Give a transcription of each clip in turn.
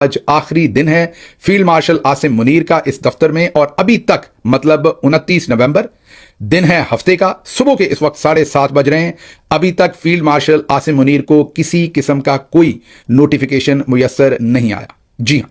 आज आखिरी दिन है फील्ड मार्शल आसिम मुनीर का इस दफ्तर में और अभी तक मतलब 29 नवंबर दिन है हफ्ते का, सुबह के इस वक्त 7:30 बज रहे हैं। अभी तक फील्ड मार्शल आसिम मुनीर को किसी किस्म का कोई नोटिफिकेशन मुयस्सर नहीं आया। जी हां,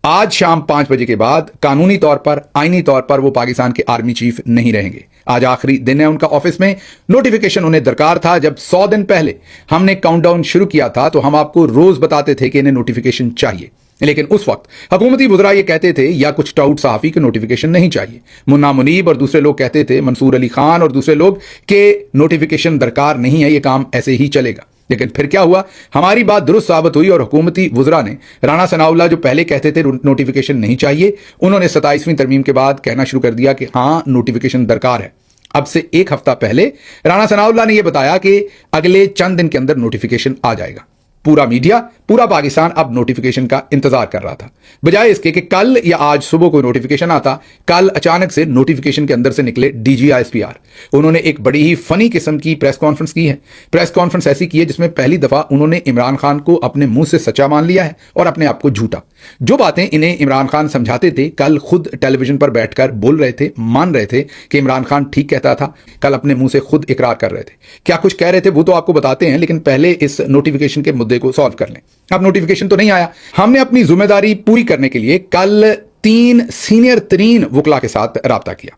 आज शाम 5 बजे के बाद कानूनी तौर पर, आईनी तौर पर वो पाकिस्तान के आर्मी चीफ नहीं रहेंगे। आज आखिरी दिन है उनका ऑफिस में। नोटिफिकेशन उन्हें दरकार था। जब 100 दिन पहले हमने काउंटडाउन शुरू किया था तो हम आपको रोज बताते थे कि इन्हें नोटिफिकेशन चाहिए, लेकिन उस वक्त हुकूमती वुज़रा ये कहते थे या कुछ टाउट सहाफ़ी के नोटिफिकेशन नहीं चाहिए। मुन्ना मुनीब और दूसरे लोग कहते थे, मंसूर अली खान और दूसरे लोग, के नोटिफिकेशन दरकार नहीं है, ये काम ऐसे ही चलेगा। लेकिन फिर क्या हुआ, हमारी बात दुरुस्त साबित हुई और हुकूमती वुज़रा ने राना सनाउल्लाह जो पहले कहते थे नोटिफिकेशन नहीं चाहिए, उन्होंने 27वीं तरमीम के बाद कहना शुरू कर दिया कि हाँ नोटिफिकेशन दरकार है। अब से एक हफ्ता पहले राना सनाउल्लाह ने यह बताया कि अगले चंद दिन के अंदर नोटिफिकेशन आ जाएगा। पूरा मीडिया, पूरा पाकिस्तान अब नोटिफिकेशन का इंतजार कर रहा था, बजाय इसके कि कल या आज सुबह कोई नोटिफिकेशन आता। कल अचानक से नोटिफिकेशन के अंदर से निकले DGISPR। उन्होंने एक बड़ी ही फनी किस्म की प्रेस कॉन्फ्रेंस की है। प्रेस कॉन्फ्रेंस ऐसी की है जिसमें पहली दफा उन्होंने इमरान खान को अपने मुंह से सच्चा मान लिया है और अपने आप को झूठा। जो बातें इन्हें इमरान खान समझाते थे, कल खुद टेलीविजन पर बैठकर बोल रहे थे, मान रहे थे कि इमरान खान ठीक कहता था। कल अपने मुंह से खुद इकरार कर रहे थे। क्या कुछ कह रहे थे वो तो आपको बताते हैं, लेकिन पहले इस नोटिफिकेशन के मुद्दे को सॉल्व कर लें। अब नोटिफिकेशन तो नहीं आया। हमने अपनी जिम्मेदारी पूरी करने के लिए कल 3 सीनियर तरीन वकला के साथ राब्ता किया।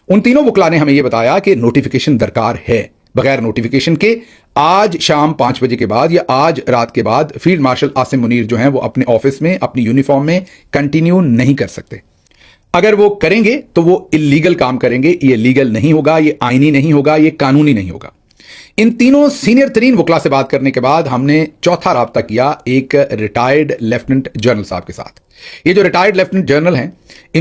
उन तीनों वकला ने हमें यह बताया कि नोटिफिकेशन दरकार है। बगैर नोटिफिकेशन के आज शाम 5 बजे के बाद या आज रात के बाद फील्ड मार्शल आसिम मुनीर जो हैं वो अपने ऑफिस में, अपनी यूनिफॉर्म में कंटिन्यू नहीं कर सकते। अगर वो करेंगे तो वो इलीगल काम करेंगे। ये लीगल नहीं होगा, ये आईनी नहीं होगा, ये कानूनी नहीं होगा। इन तीनों सीनियर तरीन वकला से बात करने के बाद हमने चौथा राब्ता किया एक रिटायर्ड लेफ्टिनेंट जनरल साहब के साथ। ये जो रिटायर्ड लेफ्टिनेंट जनरल हैं, इन्होंने